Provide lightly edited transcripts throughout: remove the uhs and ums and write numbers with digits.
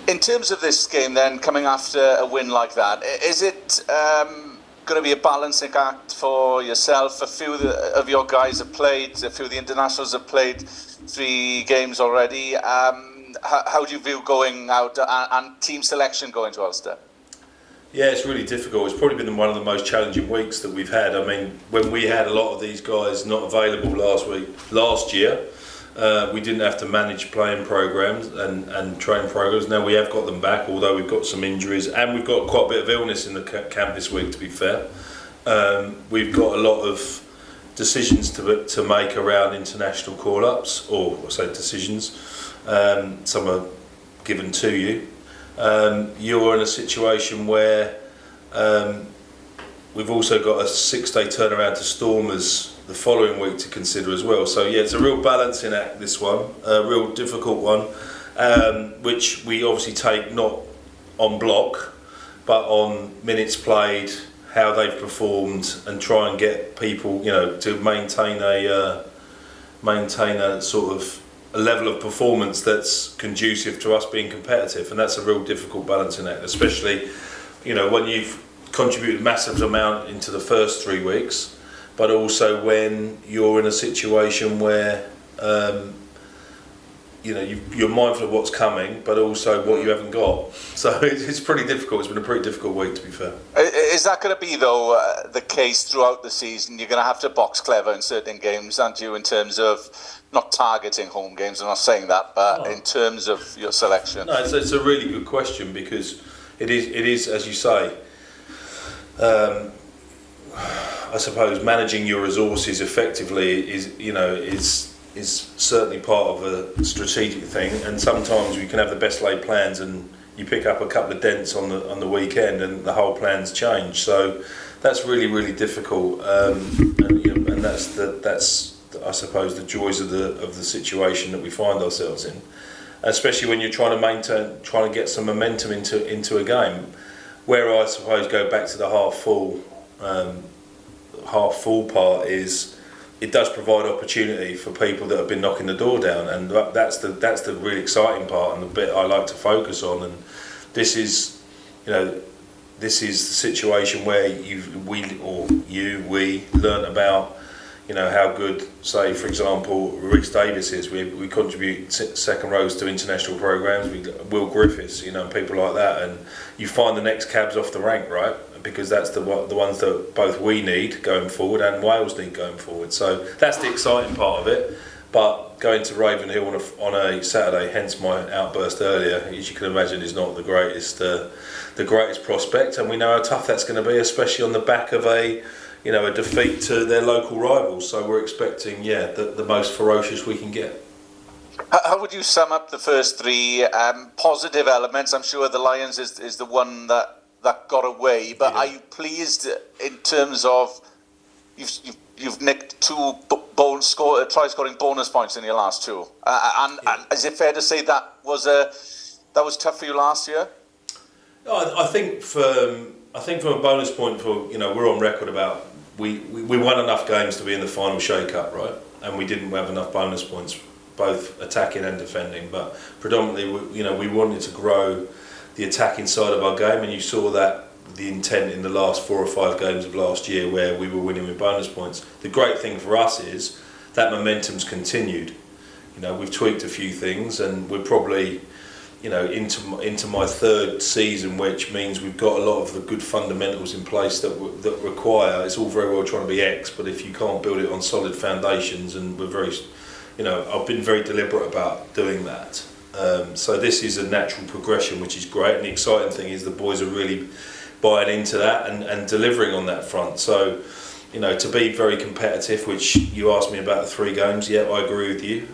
In terms of this game then, coming after a win like that, is it going to be a balancing act for yourself? A few of your guys have played, a few of the internationals have played 3 games already. How do you view going out and team selection going to Ulster? Yeah, it's really difficult. It's probably been one of the most challenging weeks that we've had. I mean, when we had a lot of these guys not available last year, we didn't have to manage playing programs and training programs. Now we have got them back, although we've got some injuries and we've got quite a bit of illness in the camp this week, to be fair. We've got a lot of decisions to make around international call-ups, or I say decisions. Some are given to you. You're in a situation where we've also got a 6-day turnaround to Stormers the following week to consider as well. So yeah, it's a real balancing act, this one, a real difficult one, which we obviously take not on block, but on minutes played, how they've performed, and try and get people, to maintain a sort of a level of performance that's conducive to us being competitive, and that's a real difficult balancing act, especially when you've contributed a massive amount into the first 3 weeks, but also when you're in a situation where you're mindful of what's coming, but also what you haven't got. So it's pretty difficult. It's been a pretty difficult week, to be fair. Is that going to be, though, the case throughout the season? You're going to have to box clever in certain games, aren't you, in terms of not targeting home games? I'm not saying that, but in terms of your selection. No, it's a really good question, because it is, as you say, I suppose managing your resources effectively is certainly part of a strategic thing, and sometimes you can have the best laid plans and you pick up a couple of dents on the weekend and the whole plan's changed. So that's really, really difficult, and that's I suppose the joys of the situation that we find ourselves in, especially when you're trying to get some momentum into a game. Where I suppose go back to the half full part is, it does provide opportunity for people that have been knocking the door down, and that's the really exciting part and the bit I like to focus on. And this is the situation where we learn about how good, say for example, Rhys Davis is. We contribute second rows to international programs. Will Griffiths, and people like that, and you find the next cabs off the rank, right? Because that's the ones that both we need going forward and Wales need going forward. So that's the exciting part of it. But going to Ravenhill on a Saturday, hence my outburst earlier, as you can imagine, is not the greatest prospect, and we know how tough that's going to be, especially on the back of a defeat to their local rivals. So we're expecting, the most ferocious we can get. How would you sum up the first 3 positive elements? I'm sure the Lions is the one that got away, but are you pleased in terms of you've nicked 2 try-scoring bonus points in your last 2? And is it fair to say that was tough for you last year? I think from a bonus point, we're on record about we won enough games to be in the final shake-up, right? And we didn't have enough bonus points, both attacking and defending. But predominantly, we wanted to grow the attacking side of our game, and you saw that the intent in the last 4 or 5 games of last year, where we were winning with bonus points. The great thing for us is that momentum's continued. We've tweaked a few things, and we're probably into my 3rd season, which means we've got a lot of the good fundamentals in place that require. It's all very well trying to be X, but if you can't build it on solid foundations, and we're very, I've been very deliberate about doing that. So this is a natural progression, which is great, and the exciting thing is the boys are really buying into that and delivering on that front. So, to be very competitive, which you asked me about the 3 games, yeah, I agree with you.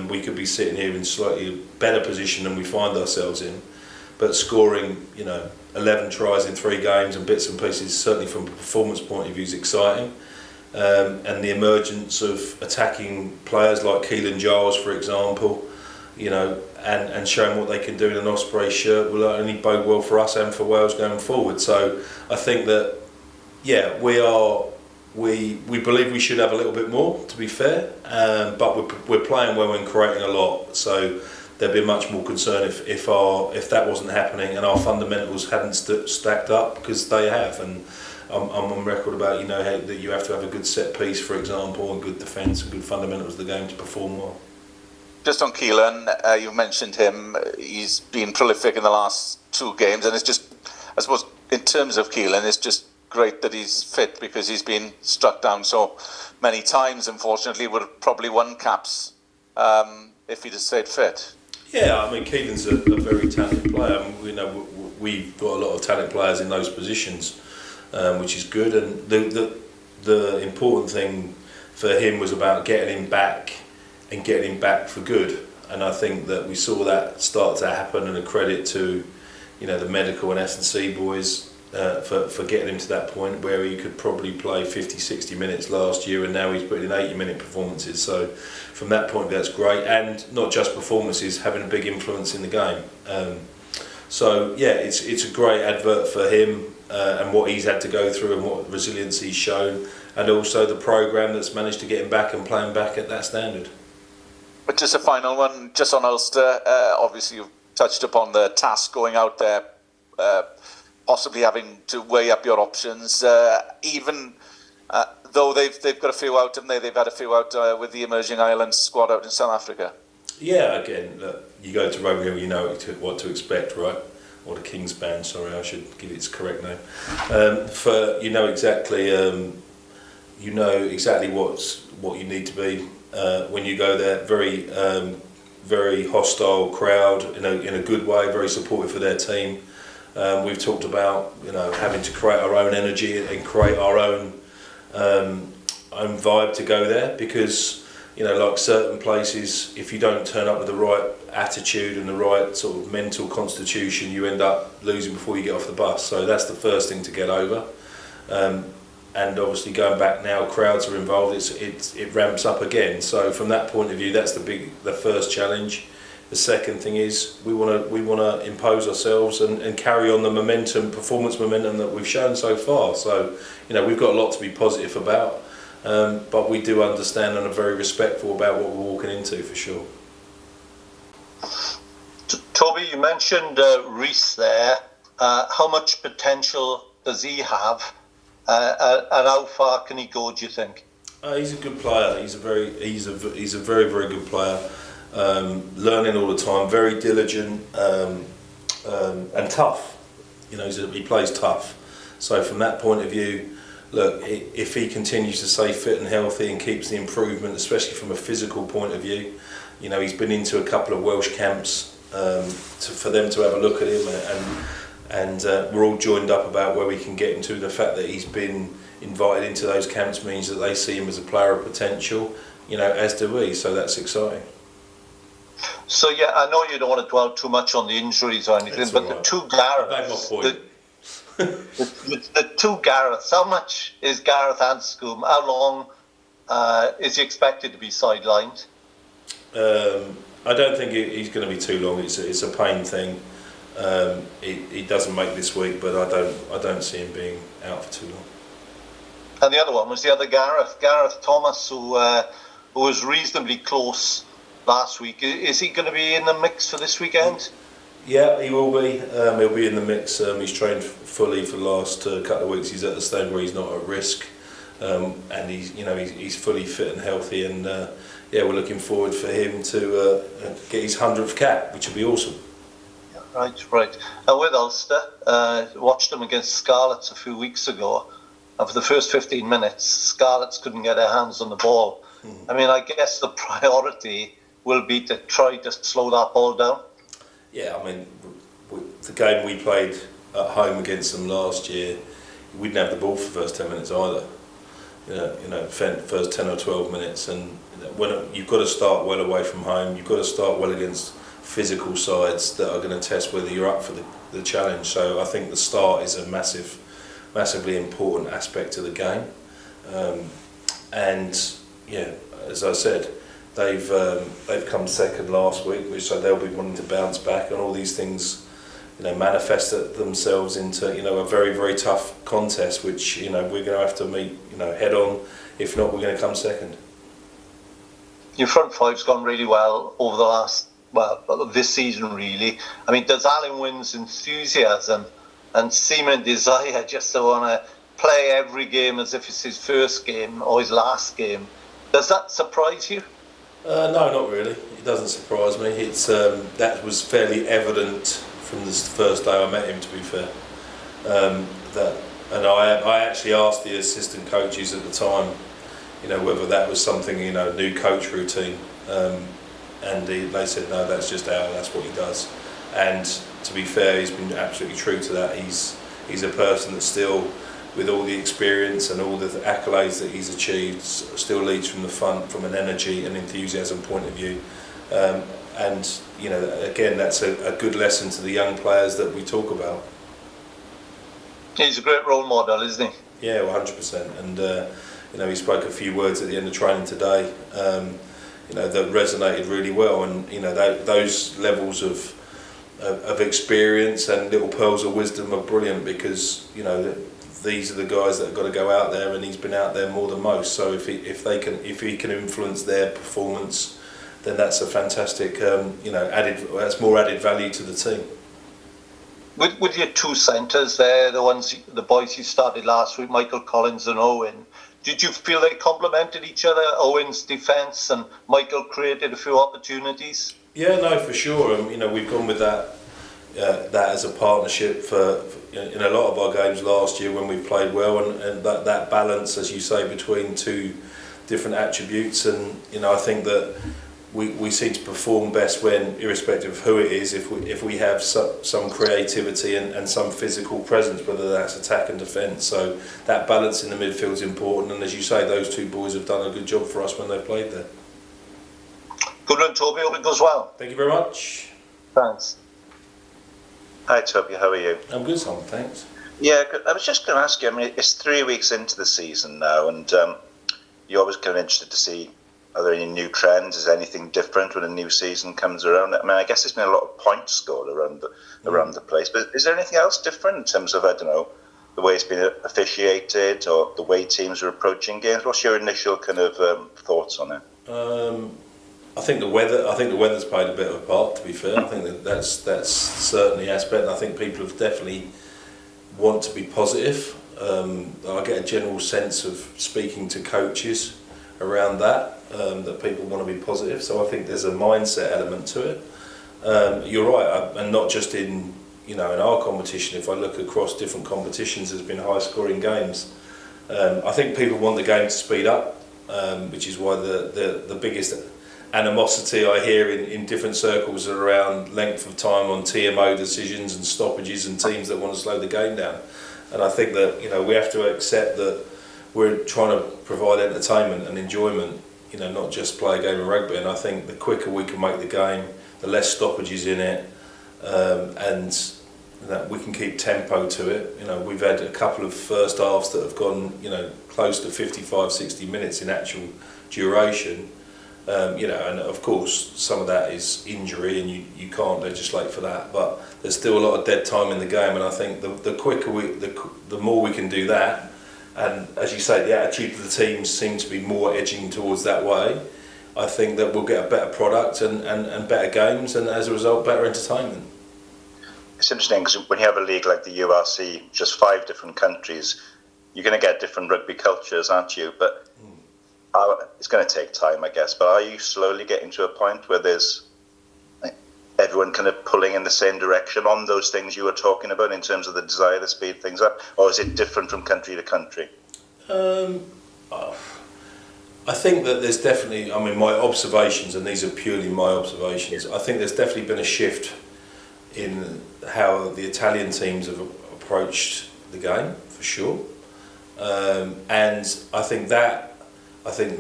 We could be sitting here in slightly better position than we find ourselves in, but scoring, 11 tries in 3 games and bits and pieces, certainly from a performance point of view, is exciting. And the emergence of attacking players like Keelan Giles, for example, and showing what they can do in an Osprey shirt will only bode well for us and for Wales going forward. So I think that, we believe we should have a little bit more, to be fair, but we're playing well and creating a lot. So there'd be much more concern if that wasn't happening and our fundamentals hadn't stacked up, because they have. And I'm on record about that you have to have a good set piece, for example, and good defence and good fundamentals of the game to perform well. Just on Keelan, you mentioned him. He's been prolific in the last 2 games, and it's just, I suppose, in terms of Keelan, it's just great that he's fit, because he's been struck down so many times. Unfortunately, would have probably won caps if he'd have stayed fit. Yeah, I mean, Keelan's a very talented player. We've got a lot of talented players in those positions, which is good. And the important thing for him was about getting him back and getting him back for good. And I think that we saw that start to happen, and a credit to the medical and S&C boys for getting him to that point where he could probably play 50-60 minutes last year, and now he's putting in 80-minute performances. So from that point, that's great, and not just performances, having a big influence in the game. So yeah, it's a great advert for him and what he's had to go through and what resilience he's shown, and also the programme that's managed to get him back and playing back at that standard. But just a final one, just on Ulster. Obviously, you've touched upon the task going out there, possibly having to weigh up your options. Even though they've got a few out, haven't they? They've had a few out with the Emerging Islands squad out in South Africa. Yeah, again, look, you go to rugby, you know what to expect, right? Or the King's Band, sorry, I should give it its correct name. You know exactly what you need to be when you go there. Very hostile crowd in a good way, very supportive for their team. We've talked about having to create our own energy and create our own vibe to go there, because like certain places, if you don't turn up with the right attitude and the right sort of mental constitution, you end up losing before you get off the bus. So that's the first thing to get over. And obviously going back now, crowds are involved. It ramps up again. So from that point of view, that's the first challenge. The second thing is we want to impose ourselves and carry on the performance momentum that we've shown so far. So we've got a lot to be positive about, but we do understand and are very respectful about what we're walking into, for sure. Toby, you mentioned Reece there. How much potential does he have, and how far can he go, do you think? He's a good player. He's a very very good player. Learning all the time, very diligent and tough. He plays tough. So from that point of view, look, if he continues to stay fit and healthy and keeps the improvement, especially from a physical point of view, he's been into a couple of Welsh camps for them to have a look at him, and we're all joined up about where we can get him to. The fact that he's been invited into those camps means that they see him as a player of potential, as do we. So that's exciting. So yeah, I know you don't want to dwell too much on the injuries or anything, but the two Gareths, the two Gareths, how much is Gareth Anscombe? How long is he expected to be sidelined? I don't think he's going to be too long. It's a pain thing. He doesn't make this week, but I don't see him being out for too long. And the other one was the other Gareth Thomas, who was reasonably close last week. Is he going to be in the mix for this weekend? Yeah, he will be. He'll be in the mix. He's trained fully for the last couple of weeks. He's at the stage where he's not at risk, and he's fully fit and healthy. And we're looking forward for him to get his 100th cap, which will be awesome. Yeah, right. And with Ulster, watched them against Scarlets a few weeks ago, and for the first 15 minutes, Scarlets couldn't get their hands on the ball. I mean, I guess the priority will be to try to slow that ball down. Yeah, I mean, the game we played at home against them last year, we didn't have the ball for the first 10 minutes either. First 10 or 12 minutes, and when you've got to start well away from home, you've got to start well against physical sides that are going to test whether you're up for the challenge. So I think the start is a massively important aspect of the game. And yeah, as I said, they've come second last week, so they'll be wanting to bounce back, and all these things manifest themselves into a very very tough contest, which we're going to have to meet head on. If not, we're going to come second. Your front five's gone really well over the last this season really. I mean, does Alan Wynn's enthusiasm and seeming desire just to want to play every game as if it's his first game or his last game, does that surprise you? No, not really. It doesn't surprise me. It's that was fairly evident from the first day I met him, to be fair. I actually asked the assistant coaches at the time, whether that was something, new coach routine, and they said no, that's just that's what he does. And to be fair, he's been absolutely true to that. He's a person that still, with all the experience and all the accolades that he's achieved, still leads from the front from an energy and enthusiasm point of view. And again, that's a good lesson to the young players that we talk about. He's a great role model, isn't he? Yeah, 100%. And he spoke a few words at the end of training today, that resonated really well. And those levels of experience and little pearls of wisdom are brilliant, because these are the guys that have got to go out there, and he's been out there more than most. So if he can influence their performance, then that's a fantastic that's more added value to the team. With your two centres there, the boys you started last week, Michael Collins and Owen, did you feel they complemented each other? Owen's defence and Michael created a few opportunities. Yeah, no, for sure. And we've gone with that as a partnership for in a lot of our games last year when we played well, and that balance, as you say, between two different attributes. And I think that we seem to perform best when, irrespective of who it is, if we have some creativity and some physical presence, whether that's attack and defence. So that balance in the midfield is important, and as you say, those two boys have done a good job for us when they've played there. Good one, Toby. Hope it goes well. Thank you very much. Thanks. Hi Toby, how are you? I'm good, Tom, thanks. Yeah, good. I was just going to ask you, it's 3 weeks into the season now, and you're always kind of interested to see, are there any new trends? Is anything different when a new season comes around? I guess there's been a lot of points scored around the place, but is there anything else different in terms of, I don't know, the way it's been officiated or the way teams are approaching games? What's your initial kind of thoughts on it? I think the weather's played a bit of a part, to be fair. I think that's certainly an aspect, and I think people have definitely want to be positive. I get a general sense of speaking to coaches around that people want to be positive. So I think there's a mindset element to it. You're right, and not just in our competition. If I look across different competitions, there's been high-scoring games. I think people want the game to speed up, which is why the biggest animosity I hear in different circles are around length of time on TMO decisions and stoppages and teams that want to slow the game down. And I think that we have to accept that we're trying to provide entertainment and enjoyment, not just play a game of rugby. And I think the quicker we can make the game, the less stoppages in it, and that we can keep tempo to it. We've had a couple of first halves that have gone, close to 55, 60 minutes in actual duration. And of course some of that is injury, and you can't legislate for that, but there's still a lot of dead time in the game. And I think the quicker the more we can do that, and as you say, the attitude of the teams seem to be more edging towards that way, I think that we'll get a better product and better games, and as a result better entertainment. It's interesting because when you have a league like the URC, just 5 different countries, you're going to get different rugby cultures, aren't you? But it's going to take time, I guess, but are you slowly getting to a point where there's everyone kind of pulling in the same direction on those things you were talking about in terms of the desire to speed things up, or is it different from country to country? I think that there's definitely, my observations, and these are purely my observations, I think there's definitely been a shift in how the Italian teams have approached the game, for sure. And I think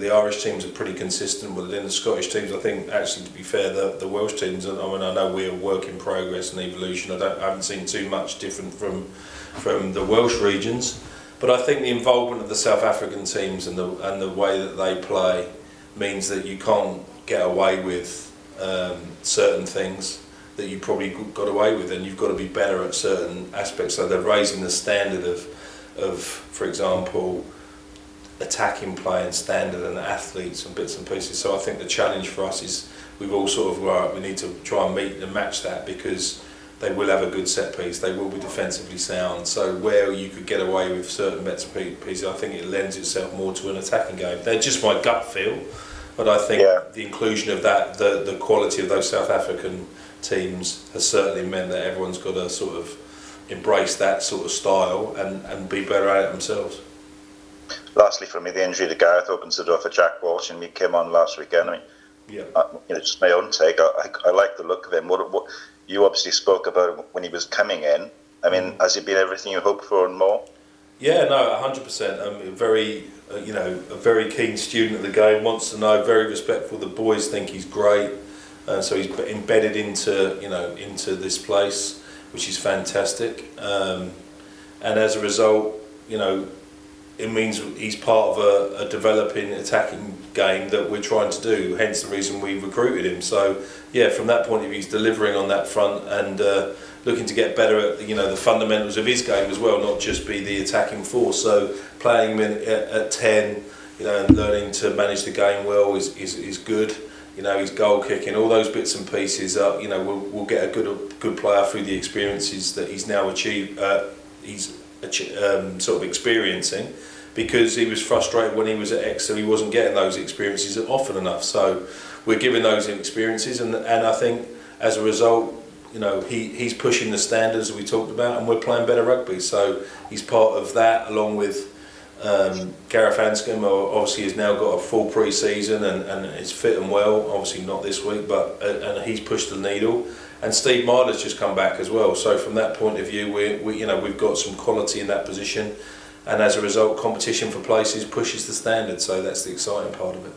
the Irish teams are pretty consistent within the Scottish teams. I think, actually, to be fair, the Welsh teams, I know we're a work in progress and evolution. I haven't seen too much different from the Welsh regions, but I think the involvement of the South African teams and the way that they play means that you can't get away with certain things that you probably got away with, and you've got to be better at certain aspects. So they're raising the standard of for example, attacking play and standard and athletes and bits and pieces. So I think the challenge for us is we've all sort of, right, we need to try and meet and match that, because they will have a good set piece, they will be defensively sound. So where you could get away with certain bits and pieces, I think it lends itself more to an attacking game. They're just my gut feel, but I think the inclusion of that, the quality of those South African teams has certainly meant that everyone's got to sort of embrace that sort of style and be better at it themselves. Lastly, for me, the injury to Gareth opens the door for Jack Walsh, and he came on last weekend. I mean, just my own take. I like the look of him. What you obviously spoke about when he was coming in. I mean, has he been everything you hoped for and more? Yeah, no, 100%. Very, a very keen student of the game. Wants to know. Very respectful. The boys think he's great. So he's embedded into this place, which is fantastic. And as a result, it means he's part of a developing attacking game that we're trying to do, hence the reason we recruited him. So yeah, from that point of view, he's delivering on that front and looking to get better at the fundamentals of his game as well, not just be the attacking force. So playing him at 10, and learning to manage the game well is good. His goal kicking, all those bits and pieces are, we'll get a good player through the experiences that he's now achieved. Sort of experiencing, because he was frustrated when he was at Exeter he wasn't getting those experiences often enough. So we're giving those experiences, and I think as a result, he's pushing the standards that we talked about, and we're playing better rugby. So he's part of that, along with Gareth Anscombe, obviously has now got a full pre-season and is fit and well. Obviously not this week, but and he's pushed the needle. And Steve Marler's just come back as well. So from that point of view, we've got some quality in that position, and as a result, competition for places pushes the standard. So that's the exciting part of it.